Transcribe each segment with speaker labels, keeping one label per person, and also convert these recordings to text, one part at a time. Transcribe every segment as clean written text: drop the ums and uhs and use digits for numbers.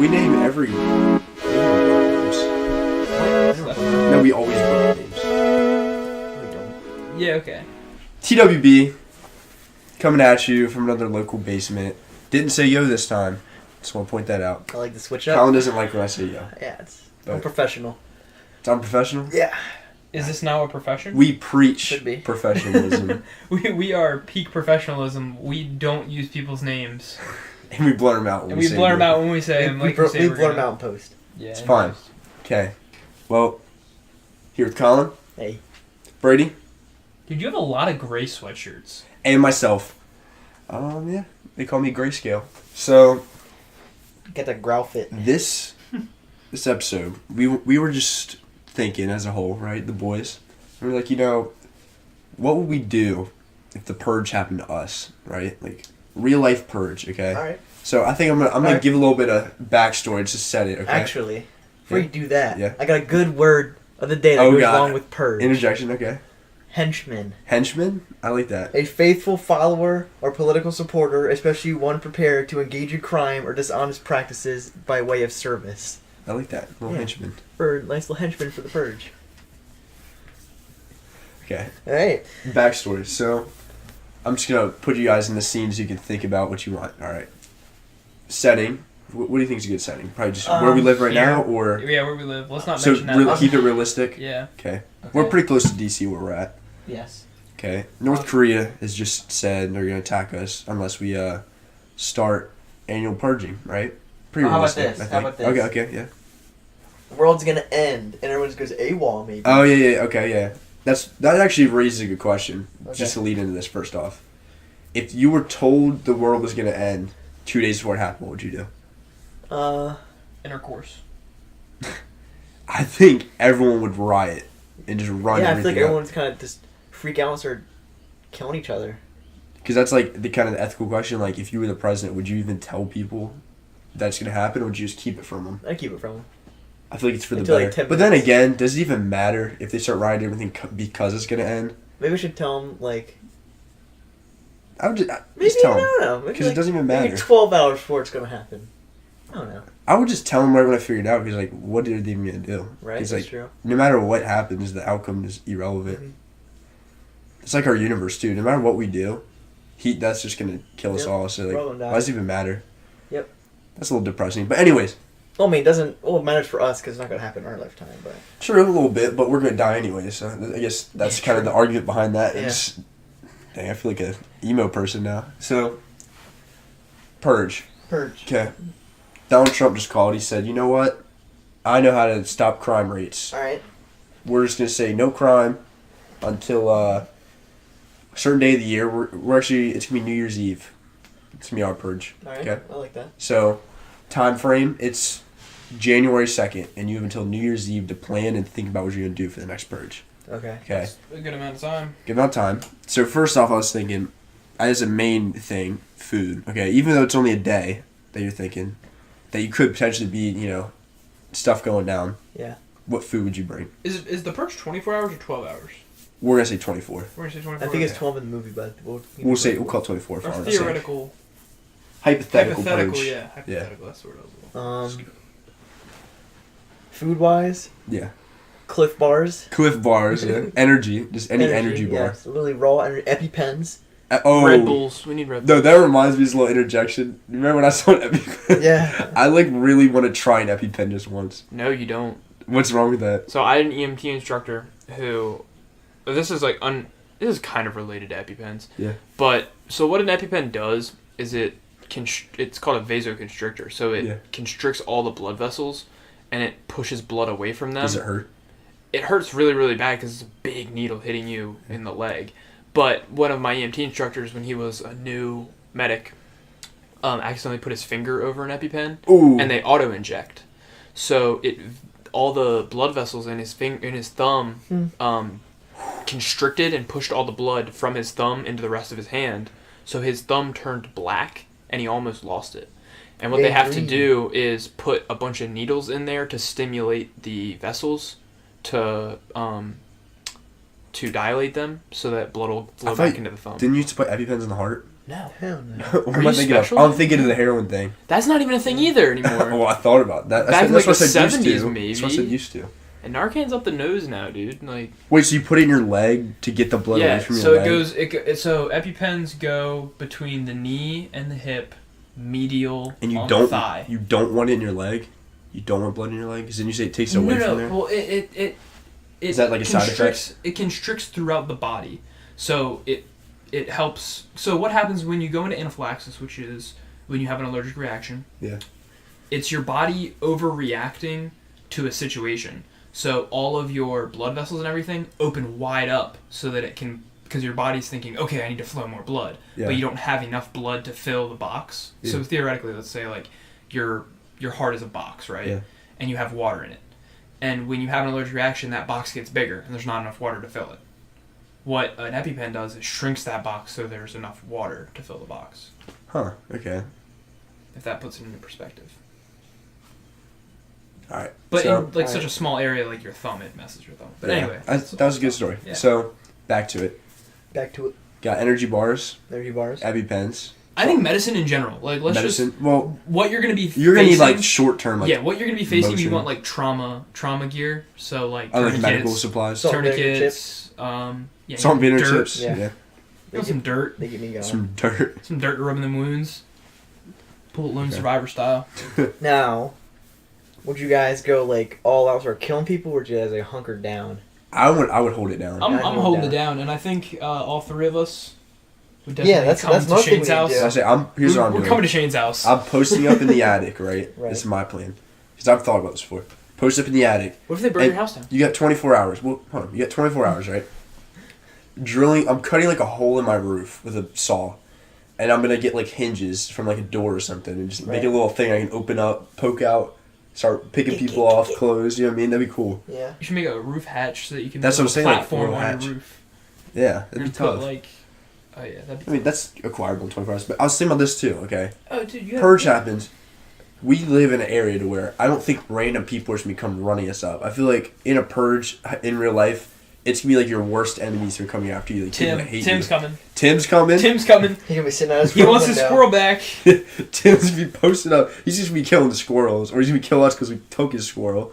Speaker 1: We name every names. No, we always book names.
Speaker 2: Yeah, okay.
Speaker 1: TWB, coming at you from another local basement. Didn't say yo this time. Just want to point that out.
Speaker 3: I like to switch up.
Speaker 1: Colin doesn't like when I say yo.
Speaker 3: Yeah, it's
Speaker 1: But
Speaker 3: unprofessional.
Speaker 1: it's unprofessional?
Speaker 3: Yeah.
Speaker 2: Is this now a profession?
Speaker 1: We preach
Speaker 3: Should be.
Speaker 1: professionalism.
Speaker 2: We are peak professionalism. We don't use people's names.
Speaker 1: And we blur them out when
Speaker 2: And
Speaker 1: we
Speaker 2: we
Speaker 1: say
Speaker 2: blur them
Speaker 1: yo.
Speaker 2: out when we say them. Like
Speaker 3: we
Speaker 2: we say we're
Speaker 3: blur them
Speaker 2: gonna.
Speaker 3: out in post.
Speaker 2: Yeah,
Speaker 1: It's fine. Okay. Well, here with Colin,
Speaker 3: Hey.
Speaker 1: Brady,
Speaker 2: Dude, you have a lot of gray sweatshirts.
Speaker 1: and myself. Yeah. They call me Grayscale. So,
Speaker 3: Get that growl fit.
Speaker 1: this episode, we were just thinking as a whole, right? The boys. We were like, what would we do if the purge happened to us, right? Like, real life purge, okay?
Speaker 3: Alright.
Speaker 1: So, I think I'm gonna
Speaker 3: Alright.
Speaker 1: give a little bit of backstory just to set it, okay?
Speaker 3: Actually, before you do that,
Speaker 1: Yeah.
Speaker 3: I got a good word of the day that
Speaker 1: Oh,
Speaker 3: goes
Speaker 1: God.
Speaker 3: along with purge.
Speaker 1: Interjection, okay.
Speaker 3: Henchman.
Speaker 1: Henchman? I like that.
Speaker 3: A faithful follower or political supporter, especially one prepared to engage in crime or dishonest practices by way of service.
Speaker 1: I like that. Little
Speaker 3: Yeah.
Speaker 1: henchman.
Speaker 3: Or nice little henchman for the purge.
Speaker 1: Okay.
Speaker 3: Alright.
Speaker 1: Backstory. So, I'm just gonna put you guys in the scene so you can think about what you want. All right. Setting. What do you think is a good setting? Probably just where we live right
Speaker 2: here.
Speaker 1: now, or
Speaker 2: Yeah, where we live. Let's not
Speaker 1: so
Speaker 2: mention that.
Speaker 1: keep it realistic.
Speaker 2: Yeah.
Speaker 1: Okay.
Speaker 3: Okay.
Speaker 1: We're pretty close to DC where we're at.
Speaker 3: Yes.
Speaker 1: Okay. North Korea has just said they're gonna attack us unless we start annual purging. Right. Pretty
Speaker 3: How about
Speaker 1: realistic.
Speaker 3: this?
Speaker 1: I
Speaker 3: How
Speaker 1: think.
Speaker 3: about this?
Speaker 1: Okay. Okay. Yeah.
Speaker 3: The world's gonna end, and everyone just goes AWOL, maybe.
Speaker 1: Oh yeah. Okay. Yeah. That actually raises a good question.
Speaker 3: Okay.
Speaker 1: Just to lead into this, first off, if you were told the world was gonna end 2 days before it happened, what would you do?
Speaker 2: Intercourse.
Speaker 1: I think everyone would riot and just run
Speaker 3: yeah, I feel
Speaker 1: everything
Speaker 3: like everyone's kind of just freak out and start killing each other.
Speaker 1: Because that's like the kind of ethical question. Like, if you were the president, would you even tell people that's going to happen, or would you just keep it from them?
Speaker 3: I keep it from them.
Speaker 1: I feel like it's for the
Speaker 3: Until, like,
Speaker 1: better.
Speaker 3: 10
Speaker 1: But then
Speaker 3: minutes.
Speaker 1: again, does it even matter if they start rioting everything because it's going to end?
Speaker 3: Maybe we should tell them, like...
Speaker 1: I would just,
Speaker 3: Maybe,
Speaker 1: just tell
Speaker 3: I
Speaker 1: them.
Speaker 3: don't know. Maybe,
Speaker 1: Because
Speaker 3: like,
Speaker 1: it doesn't even
Speaker 3: maybe
Speaker 1: matter.
Speaker 3: 12 hours before it's going to happen. I don't know.
Speaker 1: I would just tell them right when I figured it out. Because, like, what are they even going to do?
Speaker 3: Right,
Speaker 1: Because,
Speaker 3: that's
Speaker 1: like,
Speaker 3: true.
Speaker 1: no matter what happens, the outcome is irrelevant.
Speaker 3: Mhm.
Speaker 1: It's like our universe, too. No matter what we do, that's just going to kill us
Speaker 3: Yep.
Speaker 1: all. So, like,
Speaker 3: Roll them down.
Speaker 1: why does it even matter?
Speaker 3: Yep.
Speaker 1: That's a little depressing. But anyways,
Speaker 3: Well, I mean, it doesn't... Well, it matters for us because it's not going to happen in our lifetime, but...
Speaker 1: sure, a little bit, but we're going to die anyway. So I guess that's
Speaker 3: Yeah,
Speaker 1: kind of
Speaker 3: true.
Speaker 1: the argument behind that.
Speaker 3: Yeah.
Speaker 1: It's, dang, I feel like a emo person now. So, Purge.
Speaker 3: Purge.
Speaker 1: Okay. Donald Trump just called. He said, you know what? I know how to stop crime rates.
Speaker 3: Alright.
Speaker 1: We're just going to say no crime until a certain day of the year. We're actually, it's going to be New Year's Eve. It's going to be our purge.
Speaker 3: Alright.
Speaker 1: Okay.
Speaker 3: I like that.
Speaker 1: So, time frame, it's January 2nd, and you have until New Year's Eve to plan and think about what you're going to do for the next purge.
Speaker 3: Okay.
Speaker 1: Okay.
Speaker 2: That's a good amount of time.
Speaker 1: Good amount of time. So, first off, I was thinking, as a main thing, food. Okay, even though it's only a day that you're thinking, that you could potentially be, stuff going down.
Speaker 3: Yeah.
Speaker 1: What food would you bring?
Speaker 2: Is the purge 24 hours or 12 hours?
Speaker 1: We're going to say 24.
Speaker 2: We're going to say 24
Speaker 3: I think it's
Speaker 2: okay.
Speaker 3: 12 in the movie, but
Speaker 1: We'll call it 24 for
Speaker 2: Or
Speaker 1: our sake.
Speaker 2: theoretical.
Speaker 1: Hypothetical
Speaker 2: Hypothetical,
Speaker 1: purge.
Speaker 2: yeah. Hypothetical, that's the word I was looking
Speaker 3: Food-wise,
Speaker 1: Yeah.
Speaker 3: Cliff Bars.
Speaker 1: Cliff Bars, yeah. Energy, just any energy bar.
Speaker 3: Yeah, so really raw energy. EpiPens.
Speaker 1: Oh.
Speaker 2: Red Bulls. We need Red
Speaker 1: No,
Speaker 2: Bulls.
Speaker 1: that reminds me of this little interjection. You remember when I saw an EpiPen?
Speaker 3: Yeah.
Speaker 1: I really want to try an EpiPen just once.
Speaker 2: No, you don't.
Speaker 1: What's wrong with that?
Speaker 2: So I had an EMT instructor who, this is like this is kind of related to EpiPens.
Speaker 1: Yeah.
Speaker 2: But so what an EpiPen does is it's called a vasoconstrictor. So it constricts all the blood vessels, and it pushes blood away from them.
Speaker 1: Does it hurt?
Speaker 2: It hurts really, really bad because it's a big needle hitting you in the leg. But one of my EMT instructors, when he was a new medic, accidentally put his finger over an EpiPen,
Speaker 1: Ooh.
Speaker 2: and they auto-inject. So all the blood vessels in his thumb constricted and pushed all the blood from his thumb into the rest of his hand. So his thumb turned black, and he almost lost it. And what they have to do is put a bunch of needles in there to stimulate the vessels to dilate them so that blood will flow back into the thumb.
Speaker 1: Didn't you used to put EpiPens in the heart?
Speaker 2: No.
Speaker 3: Hell no.
Speaker 1: What am
Speaker 2: you
Speaker 1: I thinking of?
Speaker 2: special?
Speaker 1: I'm thinking of the heroin thing.
Speaker 2: That's not even a thing either anymore.
Speaker 1: Well, I thought about that.
Speaker 2: Back in,
Speaker 1: That's
Speaker 2: like,
Speaker 1: what I
Speaker 2: the
Speaker 1: said used
Speaker 2: 70s
Speaker 1: to.
Speaker 2: maybe.
Speaker 1: That's what I said used to.
Speaker 2: And Narcan's up the nose now, dude. Like.
Speaker 1: Wait, so you put it in your leg to get the blood away from your leg?
Speaker 2: So EpiPens go between the knee and the hip, medial,
Speaker 1: And you
Speaker 2: on
Speaker 1: don't,
Speaker 2: the thigh.
Speaker 1: you don't want it in your leg? You don't want blood in your leg? Because then you say it takes it away from there?
Speaker 2: Well, it
Speaker 1: Is that like a side effect?
Speaker 2: It constricts throughout the body. So it helps. So what happens when you go into anaphylaxis, which is when you have an allergic reaction?
Speaker 1: Yeah.
Speaker 2: It's your body overreacting to a situation. So all of your blood vessels and everything open wide up so that it can, because your body's thinking, okay, I need to flow more blood,
Speaker 1: Yeah.
Speaker 2: but you don't have enough blood to fill the box.
Speaker 1: Yeah.
Speaker 2: So theoretically, let's say like your heart is a box, right?
Speaker 1: Yeah.
Speaker 2: And you have water in it. And when you have an allergic reaction, that box gets bigger and there's not enough water to fill it. What an EpiPen does is shrinks that box so there's enough water to fill the box.
Speaker 1: Huh, okay.
Speaker 2: If that puts it into perspective.
Speaker 1: Alright.
Speaker 2: But
Speaker 1: so,
Speaker 2: in like such a small area like your thumb, it messes your thumb. But
Speaker 1: yeah,
Speaker 2: anyway.
Speaker 1: that was a good story.
Speaker 2: Yeah.
Speaker 1: So, back to it.
Speaker 3: Back to it.
Speaker 1: Got energy bars,
Speaker 3: Energy bars.
Speaker 1: EpiPens,
Speaker 2: I think medicine in general, like let's
Speaker 1: medicine.
Speaker 2: just
Speaker 1: Well,
Speaker 2: what you're gonna be
Speaker 1: you're going to need
Speaker 2: facing-
Speaker 1: like short term, like,
Speaker 2: yeah, what you're gonna be facing,
Speaker 1: motion.
Speaker 2: you want like trauma gear, so like
Speaker 1: like
Speaker 2: tourniquets,
Speaker 1: medical supplies.
Speaker 3: Salt and vinegar
Speaker 2: tourniquets, yeah,
Speaker 1: Salt and vinegar
Speaker 2: dirt,
Speaker 1: chips.
Speaker 3: Yeah.
Speaker 1: Yeah.
Speaker 2: you know, some dirt,
Speaker 3: They get me going.
Speaker 1: Some dirt.
Speaker 2: some dirt to rub in the wounds, pull it Lone
Speaker 1: Okay.
Speaker 2: Survivor style.
Speaker 3: Now, would you guys go like all out, start killing people, or would you guys like hunker down?
Speaker 1: I would hold it down.
Speaker 2: I'm
Speaker 3: I'd hold
Speaker 2: holding
Speaker 3: down.
Speaker 2: it down, and I think all three of us would definitely
Speaker 3: Yeah, that's
Speaker 2: come to
Speaker 3: mostly
Speaker 2: Shane's
Speaker 3: what we
Speaker 2: house.
Speaker 3: do.
Speaker 1: So I say, here's what I'm
Speaker 2: We're
Speaker 1: doing.
Speaker 2: coming to Shane's house.
Speaker 1: I'm posting up in the attic, right?
Speaker 3: Right.
Speaker 1: This is my plan. Because I've thought about this before. Post up in the attic.
Speaker 2: What if they burn
Speaker 1: and
Speaker 2: your house down?
Speaker 1: You got 24 hours. Well, hold on. You got 24 hours, right? I'm cutting like a hole in my roof with a saw. And I'm going to get like hinges from like a door or something. And just make
Speaker 3: Right.
Speaker 1: a little thing I can open up, poke out, start picking people off, clothes. You know what I mean? That'd be cool.
Speaker 3: Yeah.
Speaker 2: You should make a roof hatch so that you can
Speaker 1: That's
Speaker 2: build
Speaker 1: what I'm saying,
Speaker 2: a
Speaker 1: like,
Speaker 2: platform
Speaker 1: little
Speaker 2: on
Speaker 1: hatch.
Speaker 2: your roof.
Speaker 1: Yeah, that'd be
Speaker 2: And
Speaker 1: tough.
Speaker 2: put like, oh yeah, that'd be.
Speaker 1: I mean, that's acquirable in 24 hours. But I was thinking about this too, okay?
Speaker 2: Oh dude, you
Speaker 1: Purge happens. We live in an area to where I don't think random people are just gonna come running us up. I feel like in a purge in real life, it's gonna be like your worst enemies who are coming after you. Like, people that hate
Speaker 2: Tim's
Speaker 1: you.
Speaker 2: coming.
Speaker 1: Tim's coming.
Speaker 2: Tim's coming.
Speaker 3: He's gonna be sitting out his
Speaker 2: He
Speaker 3: front
Speaker 2: wants his
Speaker 3: window.
Speaker 2: squirrel back.
Speaker 1: Tim's gonna be posted up. He's just gonna be killing the squirrels, or he's gonna kill us because we took his squirrel.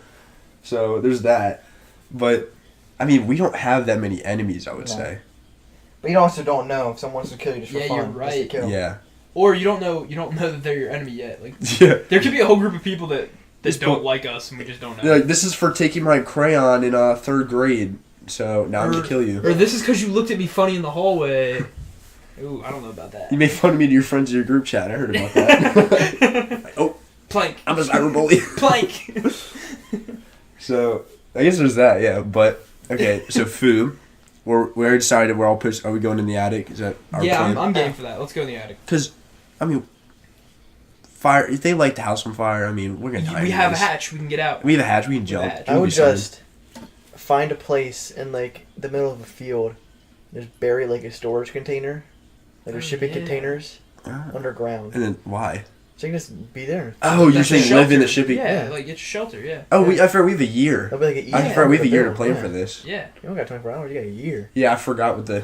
Speaker 1: So there's that. But I mean, we don't have that many enemies. I would
Speaker 3: No.
Speaker 1: say.
Speaker 3: But you also don't know if someone wants to kill you just for
Speaker 2: Yeah,
Speaker 3: fun.
Speaker 2: you're
Speaker 3: just to
Speaker 2: right.
Speaker 3: kill.
Speaker 1: Yeah.
Speaker 2: Or you don't know that they're your enemy yet. Like
Speaker 1: Yeah.
Speaker 2: there could be a whole group of people that
Speaker 1: This
Speaker 2: don't
Speaker 1: book-
Speaker 2: like us and we just don't know.
Speaker 1: They're like, this is for taking my crayon in 3rd grade. So now I'm gonna kill you.
Speaker 2: Or this is because you looked at me funny in the hallway. Ooh, I don't know about that.
Speaker 1: You made fun of me to your friends in your group chat. I heard about that. Like, oh,
Speaker 2: Plank.
Speaker 1: I'm a cyberbully.
Speaker 2: Plank.
Speaker 1: So I guess there's that, yeah. But okay, so food. We already decided we're all pushed. Are we going in the attic? Is that our
Speaker 2: Yeah,
Speaker 1: plan?
Speaker 2: I'm game for that. Let's go in the attic.
Speaker 1: Because, I mean, fire. If they light the house on fire, I mean, we're gonna die.
Speaker 2: We have a
Speaker 1: anyways.
Speaker 2: hatch. We can get out.
Speaker 1: We have a hatch. We can jump.
Speaker 2: hatch.
Speaker 3: I
Speaker 1: We'll
Speaker 3: would
Speaker 1: be fine.
Speaker 3: just find a place in like the middle of a field, just bury like a storage container, like
Speaker 2: Oh,
Speaker 3: a shipping
Speaker 2: yeah.
Speaker 3: containers
Speaker 1: Ah.
Speaker 3: underground.
Speaker 1: And then why?
Speaker 3: So you can just be there.
Speaker 1: Oh, you're
Speaker 2: That's a
Speaker 1: saying live in the
Speaker 2: shelter.
Speaker 1: shipping?
Speaker 2: Yeah,
Speaker 3: Yeah.
Speaker 2: like get your shelter. Yeah.
Speaker 1: Oh, I forgot we have a year.
Speaker 3: That'll be like a year.
Speaker 1: I forgot we have a year to
Speaker 3: build,
Speaker 1: plan
Speaker 3: yeah.
Speaker 1: for this.
Speaker 2: Yeah.
Speaker 3: You don't got 24 hours. You got a year.
Speaker 1: Yeah, I forgot what the.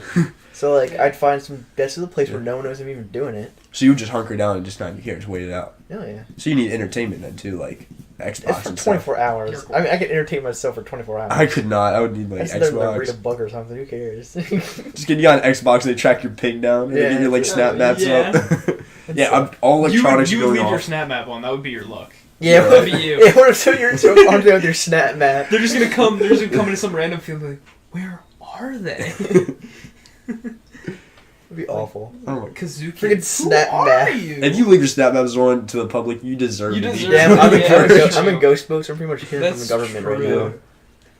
Speaker 3: So like,
Speaker 2: Yeah.
Speaker 3: I'd find some best of the place where
Speaker 1: Yeah.
Speaker 3: no one knows I'm even doing it.
Speaker 1: So you would just hunker down and just not even care, just wait it out.
Speaker 3: Oh yeah.
Speaker 1: So you need entertainment then too, like Xbox
Speaker 3: It's for
Speaker 1: and stuff.
Speaker 3: 24 hours.
Speaker 2: You're cool.
Speaker 3: I mean, I could entertain myself for 24 hours.
Speaker 1: I could not. I would need
Speaker 3: I
Speaker 1: like
Speaker 3: sit there and like, read a
Speaker 1: Xbox.
Speaker 3: book or something. Who cares?
Speaker 1: Just get you on Xbox and they track your ping down and
Speaker 3: Yeah.
Speaker 1: give you like snap maps
Speaker 2: Yeah.
Speaker 1: up. Yeah, all electronics
Speaker 2: you
Speaker 1: are
Speaker 2: would
Speaker 1: going
Speaker 2: leave your
Speaker 1: off.
Speaker 2: snap map on. That would be your luck.
Speaker 3: Yeah,
Speaker 2: That'd be you.
Speaker 3: Yeah, what if so you're so on there with your snap map?
Speaker 2: They're just gonna come. They're just gonna come into some random field. Like, where are they?
Speaker 3: It'd be awful.
Speaker 1: Oh my-
Speaker 2: Kazuki.
Speaker 3: Freaking snap
Speaker 2: Who
Speaker 3: map.
Speaker 2: are you?
Speaker 1: If you leave your snap maps on to the public, you deserve
Speaker 2: You
Speaker 1: to
Speaker 2: deserve
Speaker 1: be.
Speaker 3: Yeah,
Speaker 2: Yeah,
Speaker 3: I'm in,
Speaker 2: yeah,
Speaker 3: I'm in,
Speaker 2: that's
Speaker 3: I'm in
Speaker 2: true.
Speaker 3: ghost mode, so I'm pretty much hidden from
Speaker 2: That's
Speaker 3: the government right
Speaker 2: true.
Speaker 3: now.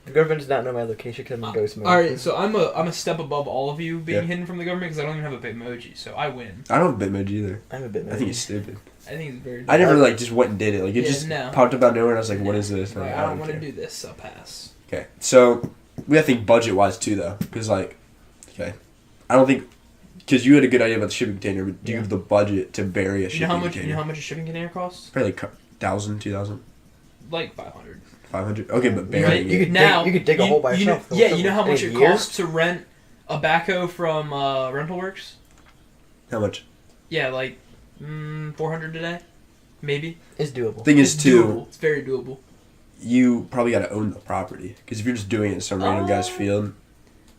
Speaker 3: The government does not know my location because I'm in ghost mode.
Speaker 2: All right, so I'm a step above all of you being
Speaker 1: Yeah.
Speaker 2: hidden from the government because I don't even have a Bitmoji, so I win.
Speaker 1: I don't have Bitmoji either.
Speaker 3: I'm a bit
Speaker 1: I think it's stupid.
Speaker 2: I think it's very.
Speaker 1: I never like just went and did it. Like it
Speaker 2: Yeah,
Speaker 1: just
Speaker 2: no.
Speaker 1: popped up out of nowhere, and I was like, "What is this?" And
Speaker 2: Like,
Speaker 1: I'm
Speaker 2: I
Speaker 1: like,
Speaker 2: don't want to
Speaker 1: care.
Speaker 2: do this. I'll pass.
Speaker 1: Okay, so we have to think budget wise too, though, because like, okay, I don't think because you had a good idea about the shipping container, but do you
Speaker 3: Yeah.
Speaker 1: have the budget to bury a
Speaker 2: You
Speaker 1: shipping
Speaker 2: know how much?
Speaker 1: container?
Speaker 2: You know how much a shipping container costs?
Speaker 1: Probably like 1,000, 2,000,
Speaker 2: Like 500.
Speaker 1: 500. Okay, but
Speaker 3: You
Speaker 1: burying
Speaker 3: could- you
Speaker 1: it.
Speaker 3: could
Speaker 2: Now
Speaker 3: dig- you could dig a hole by yourself.
Speaker 2: Yeah, you know how much
Speaker 3: In
Speaker 2: it
Speaker 3: a year?
Speaker 2: costs to rent a backhoe from Rental Works?
Speaker 1: How much?
Speaker 2: Yeah, like 400 a day, maybe.
Speaker 3: It's doable.
Speaker 1: Thing is, too,
Speaker 2: doable. It's very doable.
Speaker 1: you probably got to own the property. Because if you're just doing it in some random guy's field,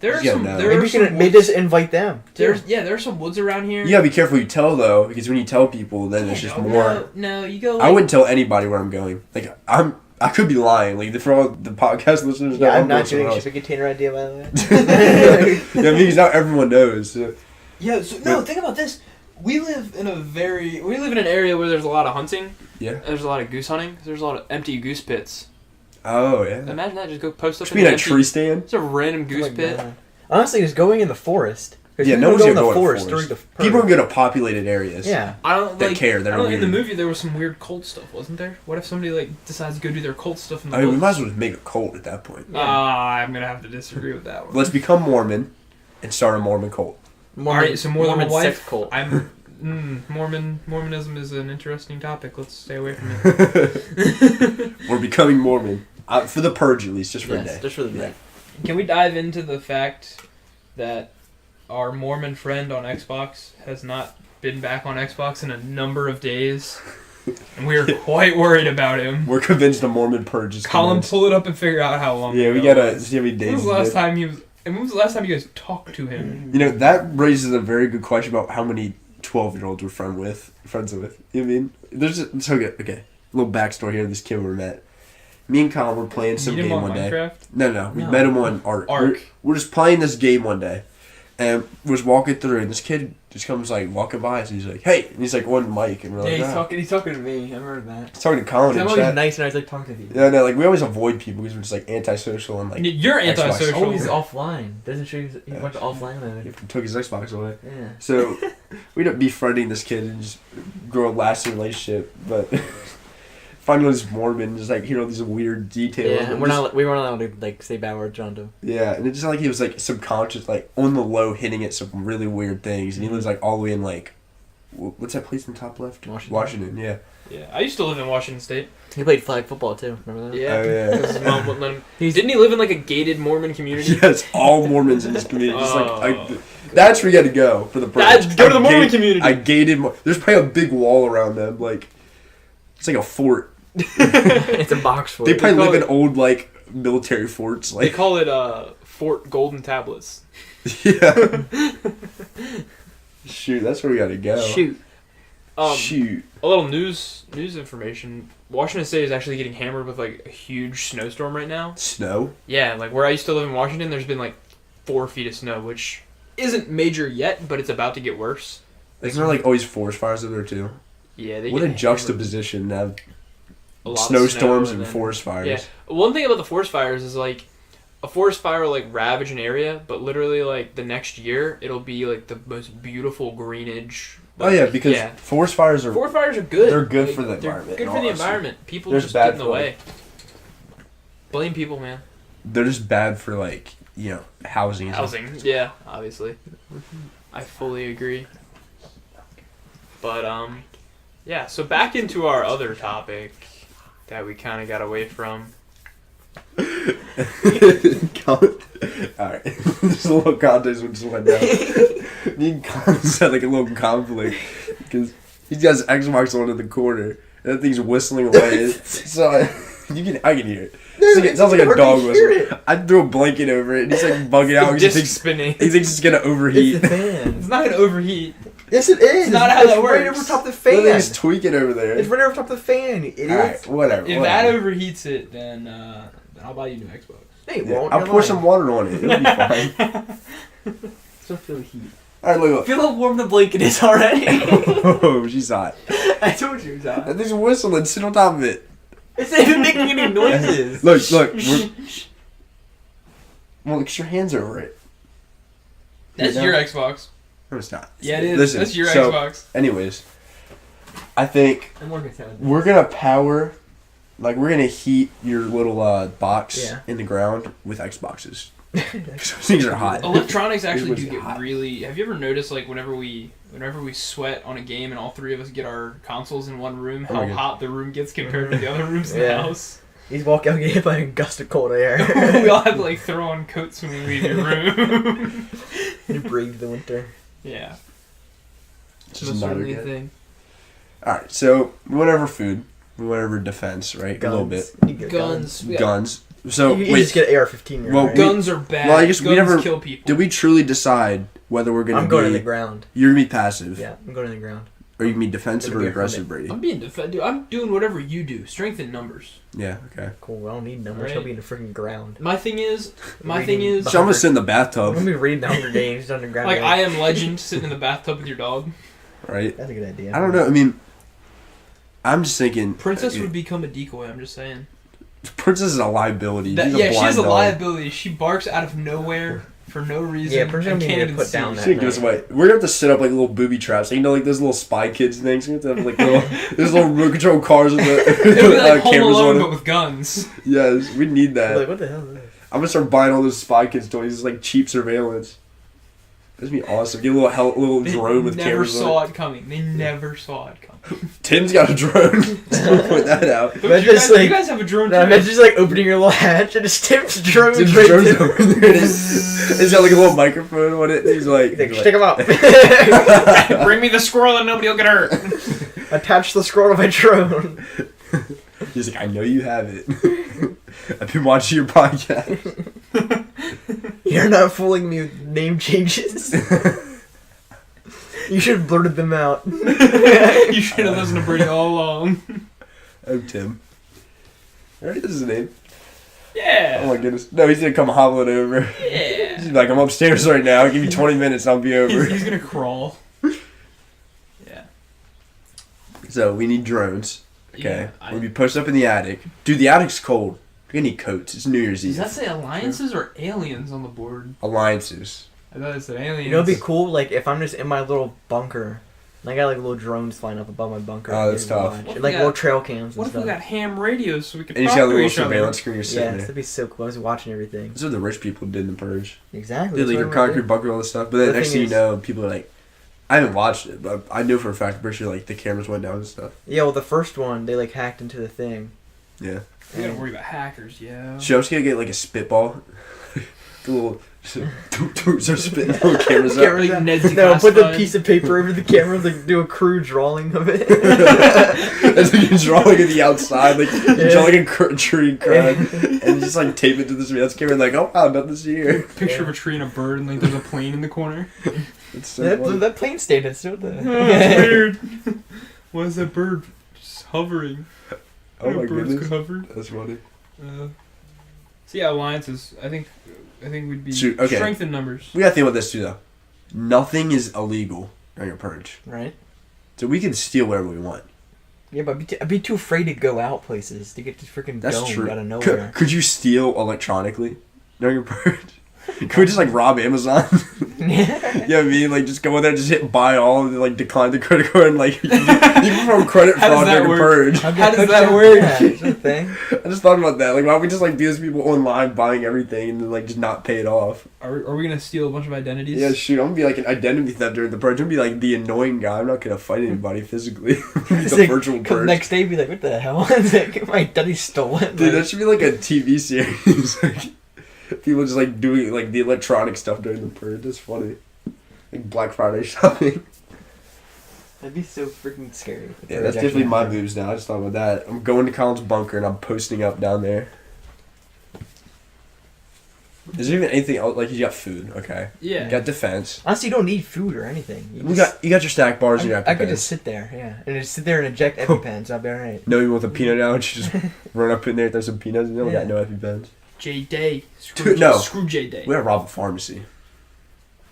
Speaker 2: There are
Speaker 1: Yeah,
Speaker 2: some.
Speaker 1: no.
Speaker 2: There
Speaker 3: Maybe
Speaker 2: are
Speaker 3: you
Speaker 2: some.
Speaker 3: can maybe just invite them.
Speaker 2: There are some woods around here.
Speaker 1: you gotta be careful who you tell, though. Because when you tell people, then it's just more...
Speaker 2: No, you go.
Speaker 1: I wouldn't tell anybody where I'm going. Like, I could be lying. Like, for all the podcast listeners,
Speaker 3: Yeah,
Speaker 1: know,
Speaker 3: I'm not
Speaker 1: going
Speaker 3: doing
Speaker 1: somewhere
Speaker 3: shipping container idea, by the way.
Speaker 1: Yeah, because now everyone knows. So.
Speaker 2: Yeah. So, no, think about this. We live in an area where there's a lot of hunting.
Speaker 1: Yeah.
Speaker 2: There's a lot of goose hunting. There's a lot of empty goose pits.
Speaker 1: Oh, yeah.
Speaker 2: Imagine that. Just go post up.
Speaker 1: Just be in a tree stand?
Speaker 2: It's a random goose pit.
Speaker 3: Honestly, just going in the forest.
Speaker 1: Yeah, no one's
Speaker 3: going
Speaker 1: gonna
Speaker 3: in
Speaker 1: go
Speaker 3: the
Speaker 1: in the
Speaker 3: forest during
Speaker 1: forest.
Speaker 3: the
Speaker 1: People are going to populated areas.
Speaker 3: Yeah.
Speaker 2: I don't
Speaker 1: That care, that
Speaker 2: I
Speaker 1: are
Speaker 2: don't, in the
Speaker 1: weird.
Speaker 2: movie, there was some weird cult stuff, wasn't there? What if somebody decides to go do their cult stuff in the
Speaker 1: I mean, we
Speaker 2: woods?
Speaker 1: might as well just make a cult at that point.
Speaker 2: I'm gonna have to disagree with that one.
Speaker 1: Let's become Mormon and start a Mormon cult.
Speaker 2: Alright, so more than
Speaker 4: Mormon
Speaker 2: one wife.
Speaker 4: sex cult.
Speaker 2: Mormonism is an interesting topic. Let's stay away from it.
Speaker 1: We're becoming Mormon. For the purge, at least, just for a
Speaker 4: Yes,
Speaker 1: day.
Speaker 4: just for the day.
Speaker 2: Can we dive into the fact that our Mormon friend on Xbox has not been back on Xbox in a number of days? And we are quite worried about him.
Speaker 1: We're convinced the Mormon purge is
Speaker 2: Colin,
Speaker 1: commenced.
Speaker 2: pull it up and figure out how long.
Speaker 1: Yeah, we
Speaker 2: ago it
Speaker 1: gotta
Speaker 2: was.
Speaker 1: see how many days
Speaker 2: When was the
Speaker 1: it's
Speaker 2: last
Speaker 1: been.
Speaker 2: time he was? And when was the last time you guys talked to him?
Speaker 1: You know, that raises a very good question about how many 12-year-olds we're friends with. You know what I mean? It's okay. A little backstory here. This kid we met. Me and Colin were playing some
Speaker 2: Meet him
Speaker 1: game
Speaker 2: on
Speaker 1: one day.
Speaker 2: Minecraft?
Speaker 1: No. We
Speaker 4: No.
Speaker 1: met him on Ark.
Speaker 2: Ark.
Speaker 1: We're just playing this game one day. And was walking through, and this kid just comes, like, walking by us, and he's like, hey! And he's, like, on the mic, and we're like,
Speaker 4: Yeah,
Speaker 1: "Ah."
Speaker 4: he's talking to me. I remember that.
Speaker 1: He's talking to Colin
Speaker 4: I'm
Speaker 1: and
Speaker 4: always
Speaker 1: chat.
Speaker 4: nice and I was like talking to people.
Speaker 1: Yeah, no, like, we always avoid people because we're just, like, antisocial and, like,
Speaker 2: You're
Speaker 1: Xbox.
Speaker 2: antisocial.
Speaker 4: Oh, he's offline. Doesn't show he went to offline mode.
Speaker 1: he took his Xbox away.
Speaker 4: Yeah.
Speaker 1: So, we ended up befriending this kid and just grow a lasting relationship, but... Finding all these Mormon, just like hear all these weird details.
Speaker 4: Yeah, and we weren't allowed to like say bad words around him.
Speaker 1: Yeah, and it's just like he was like subconscious, like on the low, hitting at some really weird things, and he lives like all the way in like, what's that place in the top left?
Speaker 4: Washington.
Speaker 1: Yeah.
Speaker 2: Yeah, I used to live in Washington State.
Speaker 4: He played flag football too. Remember that?
Speaker 2: Yeah.
Speaker 1: Oh, yeah.
Speaker 2: Because his mom wouldn't let him. Didn't he live in like a gated Mormon community?
Speaker 1: Yes, all Mormons in this community. Just
Speaker 2: Oh.
Speaker 1: like that's where you got to go for the purge.
Speaker 2: Go to the Mormon community.
Speaker 1: I gated. There's probably a big wall around them, like it's like a fort.
Speaker 4: It's a box for
Speaker 1: They
Speaker 4: it.
Speaker 1: probably
Speaker 2: call
Speaker 1: live
Speaker 2: it-
Speaker 1: in old like military forts.
Speaker 2: They
Speaker 1: Like
Speaker 2: call it Fort Golden Tablets.
Speaker 1: yeah. Shoot, that's where we got to go.
Speaker 4: Shoot.
Speaker 1: Shoot.
Speaker 2: A little news information. Washington State is actually getting hammered with like a huge snowstorm right now.
Speaker 1: Snow.
Speaker 2: Yeah, like where I used to live in Washington, there's been like 4 feet of snow, which isn't major yet, but it's about to get worse.
Speaker 1: Isn't there like always forest fires over there too?
Speaker 2: Yeah, they
Speaker 1: What
Speaker 2: get
Speaker 1: a
Speaker 2: hammered.
Speaker 1: juxtaposition to have
Speaker 2: A lot of
Speaker 1: snowstorms
Speaker 2: snow
Speaker 1: and
Speaker 2: then-
Speaker 1: forest fires.
Speaker 2: Yeah. One thing about the forest fires is like a forest fire will like ravage an area, but literally like the next year it'll be like the most beautiful greenage.
Speaker 1: Oh yeah, because
Speaker 2: Yeah.
Speaker 1: forest fires are
Speaker 2: Forest fires are good.
Speaker 1: They're good
Speaker 2: Like,
Speaker 1: for the
Speaker 2: they're
Speaker 1: environment,
Speaker 2: Good
Speaker 1: in
Speaker 2: for
Speaker 1: all
Speaker 2: the
Speaker 1: honesty.
Speaker 2: environment. People
Speaker 1: They're
Speaker 2: just
Speaker 1: bad
Speaker 2: get in the
Speaker 1: for,
Speaker 2: way. Blame people, man.
Speaker 1: they're just bad for like housing.
Speaker 2: Housing, yeah, obviously. I fully agree. But yeah. So back into our other topic that we kind of got away from.
Speaker 1: Alright, just a little context we just went down. Me and Colin's had like a little conflict because he's got his Xbox on in the corner and that thing's whistling away. So I can hear it. It sounds like a dog whistle. I threw a blanket over it and he's like bugging out.
Speaker 2: The
Speaker 1: He
Speaker 2: disc
Speaker 1: thinks
Speaker 2: spinning.
Speaker 1: it's gonna overheat.
Speaker 4: It's the fan.
Speaker 2: It's not gonna overheat.
Speaker 3: Yes, it is.
Speaker 2: It's not how that
Speaker 3: right
Speaker 2: works.
Speaker 3: over top of the
Speaker 1: The
Speaker 3: fan.
Speaker 1: thing's tweaking over there.
Speaker 3: It's right over top of the fan, you idiot.
Speaker 1: Alright, whatever.
Speaker 2: If that overheats it, then I'll buy you a new Xbox.
Speaker 3: No, you
Speaker 1: Yeah,
Speaker 3: won't.
Speaker 1: I'll
Speaker 3: You're
Speaker 1: pour
Speaker 3: lying.
Speaker 1: some water on it. It'll be fine.
Speaker 4: Still feel the heat.
Speaker 1: Alright, look.
Speaker 4: Feel how warm the blanket is already.
Speaker 1: Oh, she's hot.
Speaker 4: I told you, John.
Speaker 1: That thing's whistling. Sit on top of it.
Speaker 4: It's not even making any noises.
Speaker 1: Look. Well, because your hands are over it.
Speaker 2: That's
Speaker 1: You know?
Speaker 2: your Xbox.
Speaker 1: No, it's not.
Speaker 2: Yeah, it is.
Speaker 1: Listen,
Speaker 2: That's your
Speaker 1: so,
Speaker 2: Xbox.
Speaker 1: Anyways, I think
Speaker 4: I'm more concerned.
Speaker 1: we're gonna power, like we're gonna heat your little box
Speaker 3: Yeah.
Speaker 1: in the ground with Xboxes. 'Cause those things are hot.
Speaker 2: Electronics actually
Speaker 1: was
Speaker 2: do get
Speaker 1: hot.
Speaker 2: really. Have you ever noticed like whenever we sweat on a game and all three of us get our consoles in one room,
Speaker 1: Oh
Speaker 2: how
Speaker 1: my God.
Speaker 2: hot the room gets compared to the other rooms in the
Speaker 3: Yeah.
Speaker 2: house?
Speaker 3: He's walking out getting hit by a gust of cold air.
Speaker 2: We all have to like throw on coats when we leave your room.
Speaker 3: You breathe the winter.
Speaker 2: Yeah.
Speaker 1: It's
Speaker 2: Most
Speaker 1: just not
Speaker 2: certainly a
Speaker 1: okay.
Speaker 2: thing.
Speaker 1: All right, so we went over food. We went over defense, right? A little bit.
Speaker 3: You get
Speaker 2: Guns. Yeah.
Speaker 1: Guns. So
Speaker 3: You
Speaker 1: wait,
Speaker 3: just get AR-15.
Speaker 1: Well,
Speaker 3: Right?
Speaker 2: Guns are bad.
Speaker 1: well, I guess
Speaker 2: Guns
Speaker 1: we never-
Speaker 2: kill people.
Speaker 1: did we truly decide whether we're gonna
Speaker 3: I'm
Speaker 1: be?
Speaker 3: going in the ground.
Speaker 1: You're gonna be passive,
Speaker 3: Yeah, I'm going in the ground.
Speaker 1: or you can be defensive
Speaker 3: Gonna
Speaker 1: or
Speaker 3: be a
Speaker 1: aggressive,
Speaker 3: hermit.
Speaker 1: Brady.
Speaker 2: I'm being defensive. I'm doing whatever you do. Strength in numbers.
Speaker 1: Yeah. Okay.
Speaker 3: Cool. I don't need numbers.
Speaker 2: Right.
Speaker 3: I'll be in the freaking ground.
Speaker 2: My thing is.
Speaker 3: Reading
Speaker 1: So I'm gonna sit in the
Speaker 3: I'm
Speaker 1: bathtub,
Speaker 3: gonna be reading the Hunger Games underground.
Speaker 2: Like, I Am Legend sitting in the bathtub with your dog.
Speaker 1: right?
Speaker 3: That's a good idea.
Speaker 1: I don't know. I mean, I'm just thinking.
Speaker 2: Princess would become a decoy, I'm just saying.
Speaker 1: Princess is a liability. She's a
Speaker 2: Yeah, she
Speaker 1: blind
Speaker 2: has a
Speaker 1: dog.
Speaker 2: liability. She barks out of nowhere for no reason.
Speaker 3: Yeah, Princess
Speaker 2: and
Speaker 3: gonna
Speaker 2: can't
Speaker 3: need to
Speaker 2: even
Speaker 3: put
Speaker 2: see.
Speaker 3: down
Speaker 1: She's
Speaker 3: that
Speaker 1: gonna give us
Speaker 3: night.
Speaker 1: away. We're gonna have to set up like little booby traps. Like, you know, like those little spy kids things. We have to have like little, there's little remote control cars with the
Speaker 2: It'll be like Home
Speaker 1: cameras
Speaker 2: Alone,
Speaker 1: on
Speaker 2: but
Speaker 1: it.
Speaker 2: with guns.
Speaker 1: Yes, we need that.
Speaker 3: Like, what the hell is this?
Speaker 1: I'm gonna start buying all those spy kids toys. It's like cheap surveillance. That'd be awesome. Get a little
Speaker 2: They
Speaker 1: drone with
Speaker 2: never
Speaker 1: cameras
Speaker 2: saw
Speaker 1: on it.
Speaker 2: it coming. They never saw it coming.
Speaker 1: Tim's got a drone. Just wanna point that out.
Speaker 2: But
Speaker 3: Imagine
Speaker 2: you, guys,
Speaker 3: just, like-
Speaker 2: you guys have a drone
Speaker 3: No,
Speaker 2: too.
Speaker 3: imagine just like opening your little hatch and just Tim's drone
Speaker 1: Tim's
Speaker 3: right
Speaker 1: drone's
Speaker 3: there.
Speaker 1: over there. It's got like a little microphone on it. He's like,
Speaker 3: Stick him up.
Speaker 2: Bring me the squirrel and nobody will get hurt.
Speaker 3: Attach the scroll to my drone.
Speaker 1: he's like, I know you have it. I've been watching your podcast.
Speaker 3: You're not fooling me with name changes. You should have blurted them out.
Speaker 2: You should have listened to Brady all along.
Speaker 1: I'm Tim. Alright, this is his name.
Speaker 2: Yeah.
Speaker 1: Oh my goodness. No, he's gonna come hobbling over.
Speaker 2: Yeah.
Speaker 1: He's like, I'm upstairs right now. Give me 20 minutes and I'll be over.
Speaker 2: He's gonna crawl. Yeah.
Speaker 1: So we need drones. Okay.
Speaker 2: Yeah,
Speaker 1: We'll be posted up in the attic. Dude, the attic's cold. We're gonna need coats. It's New Year's
Speaker 2: Does
Speaker 1: Eve.
Speaker 2: that say alliances or aliens on the board?
Speaker 1: Alliances.
Speaker 2: I thought it said aliens.
Speaker 3: You know, it'd be cool, like, if I'm just in my little bunker, and I got, like, little drones flying up above my bunker.
Speaker 1: Oh,
Speaker 3: and
Speaker 1: that's
Speaker 3: you
Speaker 1: tough.
Speaker 3: watch.
Speaker 2: What if
Speaker 3: Like,
Speaker 2: we got-
Speaker 3: little trail cams and
Speaker 2: What if
Speaker 3: stuff.
Speaker 2: we got ham radios so we could
Speaker 1: And you
Speaker 2: talk
Speaker 1: just got a
Speaker 2: to
Speaker 1: little
Speaker 2: each other?
Speaker 1: surveillance screen you're
Speaker 3: Yeah,
Speaker 1: sitting there.
Speaker 3: that'd be so cool. I was watching everything.
Speaker 1: That's what the rich people did in the Purge.
Speaker 3: Exactly.
Speaker 1: Did like
Speaker 3: that's
Speaker 1: your
Speaker 3: what I'm gonna
Speaker 1: concrete
Speaker 3: do.
Speaker 1: bunker, all this stuff. But then
Speaker 3: The
Speaker 1: next
Speaker 3: thing
Speaker 1: thing you
Speaker 3: is-
Speaker 1: know, people are like, I haven't watched it, but I know for a fact, I'm pretty sure like the cameras went down and stuff.
Speaker 3: Yeah, well, the first one, they, like, hacked into the thing.
Speaker 1: Yeah.
Speaker 2: We gotta
Speaker 3: And-
Speaker 2: worry about hackers, yeah.
Speaker 1: So I'm just gonna get like a spitball. The little start spitting little cameras
Speaker 2: Get
Speaker 1: out.
Speaker 2: really Ned's
Speaker 3: No, put the
Speaker 2: classified.
Speaker 3: piece of paper over the camera, like, do a crude drawing of it.
Speaker 1: As like you're drawing at the outside, like you
Speaker 3: Yeah.
Speaker 1: draw like a tree crowd, and just like tape it to the surveillance camera, and like, oh wow, nothing's here.
Speaker 2: Picture of a tree and a bird, and like there's a plane in the corner.
Speaker 1: It's so
Speaker 3: that,
Speaker 1: funny.
Speaker 3: that plane stayed in still the.
Speaker 2: That's weird. Why is that bird just hovering?
Speaker 1: Oh my
Speaker 2: birds
Speaker 1: goodness,
Speaker 2: could hover.
Speaker 1: that's funny.
Speaker 2: So yeah, alliances. I think we'd be
Speaker 1: Shoot, okay.
Speaker 2: strength in numbers.
Speaker 1: We gotta think about this too, though. Nothing is illegal during a purge,
Speaker 3: Right?
Speaker 1: so we can steal wherever we want.
Speaker 3: Yeah, but I'd be too afraid to go out places to get this freaking
Speaker 1: That's
Speaker 3: dome
Speaker 1: true.
Speaker 3: out of nowhere.
Speaker 1: Could you steal electronically during a purge? Could we just like rob Amazon? You know what I mean? Like just go in there, just hit buy all, and like decline the credit card, and like you can perform credit
Speaker 2: How does
Speaker 1: fraud
Speaker 2: that
Speaker 1: during a
Speaker 2: work?
Speaker 1: purge.
Speaker 3: How
Speaker 2: does that work?
Speaker 3: Is that a thing?
Speaker 1: I just thought about that. Like, why don't we just like be those people online buying everything and then like just not pay it off?
Speaker 2: Are we gonna steal a bunch of identities?
Speaker 1: Yeah, shoot, I'm gonna be like an identity theft during the purge. I'm gonna be like the annoying guy. I'm not gonna fight anybody physically.
Speaker 3: It's
Speaker 1: The
Speaker 3: like,
Speaker 1: virtual
Speaker 3: come
Speaker 1: purge.
Speaker 3: next day, be like, what the hell? It's like, my daddy's stolen.
Speaker 1: Dude, that
Speaker 3: Like,
Speaker 1: should be like a TV series. Like, people just like doing like the electronic stuff during the purge. That's funny. Like Black Friday shopping.
Speaker 3: that'd be so freaking scary.
Speaker 1: Yeah, that's definitely my moves now. I just thought about that. I'm going to Colin's bunker and I'm posting up down there. Is there even anything else? Like, you got food, okay.
Speaker 2: Yeah.
Speaker 1: You got defense.
Speaker 3: Honestly, you don't need food or anything.
Speaker 1: You got your stack bars and your
Speaker 3: I could
Speaker 1: EpiPens.
Speaker 3: just sit there, yeah, and just sit there and eject EpiPens. I'll be alright.
Speaker 1: No, you want the peanut allergy? Just run up in there, throw some peanuts in there. We got
Speaker 3: Yeah.
Speaker 1: no EpiPens.
Speaker 2: J Day.
Speaker 1: Dude, no.
Speaker 2: Screw J Day.
Speaker 1: We gotta rob a pharmacy.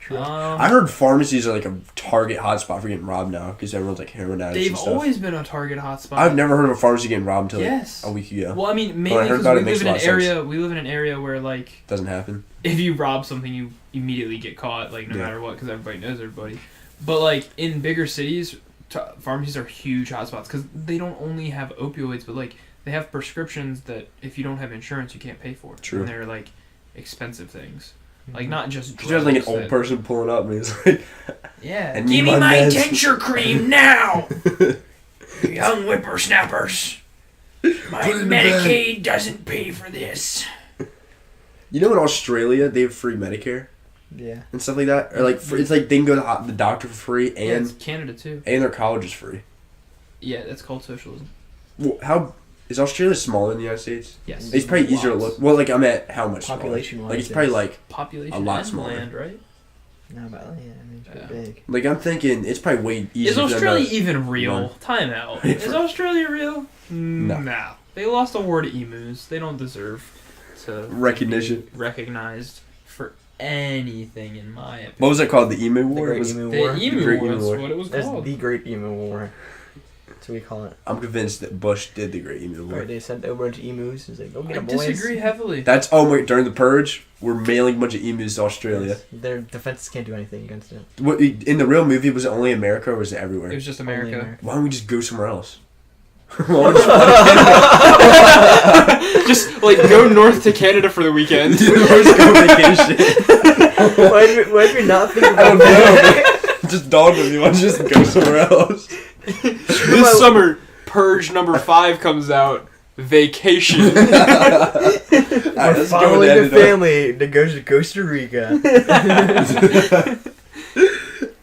Speaker 3: True.
Speaker 1: I heard pharmacies are like a target hotspot for getting robbed now because everyone's like heroin addicts
Speaker 2: They've
Speaker 1: and stuff.
Speaker 2: always been a target hotspot.
Speaker 1: I've never heard of a pharmacy getting robbed until like
Speaker 2: Yes.
Speaker 1: a week ago.
Speaker 2: Well, I mean,
Speaker 1: When I
Speaker 2: mainly
Speaker 1: heard
Speaker 2: because
Speaker 1: about
Speaker 2: we
Speaker 1: it, it makes
Speaker 2: live in
Speaker 1: a
Speaker 2: an
Speaker 1: lot of sense.
Speaker 2: area. We live in an area where like
Speaker 1: Doesn't happen.
Speaker 2: if you rob something, you immediately get caught, like no
Speaker 1: Yeah.
Speaker 2: matter what, because everybody knows everybody. But like in bigger cities, pharmacies are huge hotspots because they don't only have opioids, but like they have prescriptions that if you don't have insurance, you can't pay for.
Speaker 1: True.
Speaker 2: And they're like expensive things,
Speaker 3: Mm-hmm.
Speaker 2: like not just
Speaker 1: Because there's like an
Speaker 2: drugs
Speaker 1: old
Speaker 2: that-
Speaker 1: person pulling up and he's like,
Speaker 2: Yeah.
Speaker 1: And
Speaker 2: Give me
Speaker 1: my
Speaker 2: my
Speaker 1: meds.
Speaker 2: tincture cream now, young whippersnappers. My
Speaker 1: Put it in the bag.
Speaker 2: Medicaid doesn't pay for this.
Speaker 1: you know, in Australia they have free Medicare.
Speaker 3: Yeah.
Speaker 1: and stuff like that, or like it's like they can go to the doctor for free
Speaker 2: Yeah,
Speaker 1: and
Speaker 2: it's Canada too.
Speaker 1: their college is free.
Speaker 2: Yeah, that's called socialism.
Speaker 1: Well, how is Australia smaller than the United States?
Speaker 2: Yes.
Speaker 1: It's probably easier to look. Well, like I'm at how much smaller?
Speaker 3: Population-wise,
Speaker 1: Like it's probably like
Speaker 2: Population
Speaker 1: a lot
Speaker 2: and
Speaker 1: smaller.
Speaker 2: land, right?
Speaker 3: No, but yeah, I mean, it's
Speaker 2: Yeah.
Speaker 3: pretty big.
Speaker 1: like I'm thinking it's probably way easier.
Speaker 2: Is Australia
Speaker 1: than
Speaker 2: even real?
Speaker 1: None.
Speaker 2: Time out. Is Australia real?
Speaker 1: No.
Speaker 2: No. They lost a war to emus. They don't deserve to
Speaker 1: Recognition.
Speaker 2: be recognized for anything, in my opinion.
Speaker 1: What was it called? The Emu
Speaker 3: The
Speaker 1: War?
Speaker 3: Great
Speaker 1: Was-
Speaker 3: Emu
Speaker 2: The
Speaker 3: War.
Speaker 2: emu
Speaker 1: Great
Speaker 2: war,
Speaker 1: Emu
Speaker 2: that's
Speaker 1: War.
Speaker 2: what it was
Speaker 3: That's
Speaker 2: called.
Speaker 3: the Great Emu War. That's what we call it.
Speaker 1: I'm convinced that Bush did the Great Emu War.
Speaker 3: Right, they sent over a bunch of emus. He's like, go get
Speaker 2: I
Speaker 3: them, boys.
Speaker 2: disagree heavily.
Speaker 1: That's wait, during the Purge, we're mailing a bunch of emus to Australia.
Speaker 3: Yes. Their defenses can't do anything against it.
Speaker 1: What in the real movie was it only America or was it
Speaker 2: It
Speaker 1: everywhere?
Speaker 2: was just
Speaker 3: Only
Speaker 2: America.
Speaker 3: America.
Speaker 1: Why don't we just go somewhere else? Why don't we just fly to Canada?
Speaker 2: Just like go north to Canada for the weekend.
Speaker 1: Let's go vacation.
Speaker 3: Why did we not think
Speaker 1: I
Speaker 3: about
Speaker 1: don't
Speaker 3: that?
Speaker 1: know. But just dawned on me. Why don't you just go somewhere else?
Speaker 2: This summer, Purge number 5 comes out. Vacation.
Speaker 1: Alright,
Speaker 3: We're
Speaker 1: let's go
Speaker 3: following
Speaker 1: and
Speaker 3: the family that goes to Costa Rica.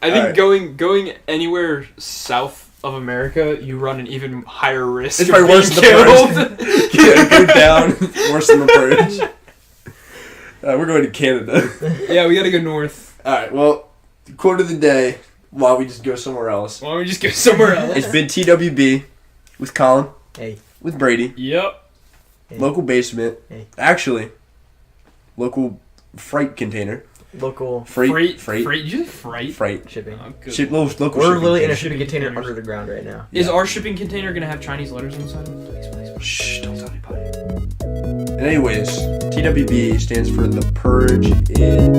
Speaker 2: I think
Speaker 1: Alright.
Speaker 2: going anywhere south of America, you run an even higher risk
Speaker 1: It's
Speaker 2: of
Speaker 1: probably
Speaker 2: being
Speaker 1: worse than the
Speaker 2: killed.
Speaker 1: Yeah, go down. Worse than the Purge. We're going to Canada.
Speaker 2: Yeah, we gotta go north.
Speaker 1: Alright, well, quote of the day. Why don't we just go somewhere else?
Speaker 2: Why don't we just go somewhere else?
Speaker 1: It's been TWB with Colin,
Speaker 3: Hey.
Speaker 1: with Brady,
Speaker 2: Yep.
Speaker 3: Hey.
Speaker 1: local basement.
Speaker 3: Hey.
Speaker 1: Actually, local freight container.
Speaker 3: Local
Speaker 1: Freight.
Speaker 2: Did you say freight?
Speaker 1: Freight.
Speaker 3: shipping.
Speaker 2: Oh, good.
Speaker 1: Local
Speaker 3: We're
Speaker 1: shipping
Speaker 3: literally in a
Speaker 1: container.
Speaker 3: shipping container
Speaker 2: containers.
Speaker 3: under the ground right now.
Speaker 2: Is
Speaker 1: Yeah.
Speaker 2: our shipping container gonna have Chinese letters inside? Please, please, please.
Speaker 1: Shh, don't tell anybody. And anyways, TWB stands for The Purge in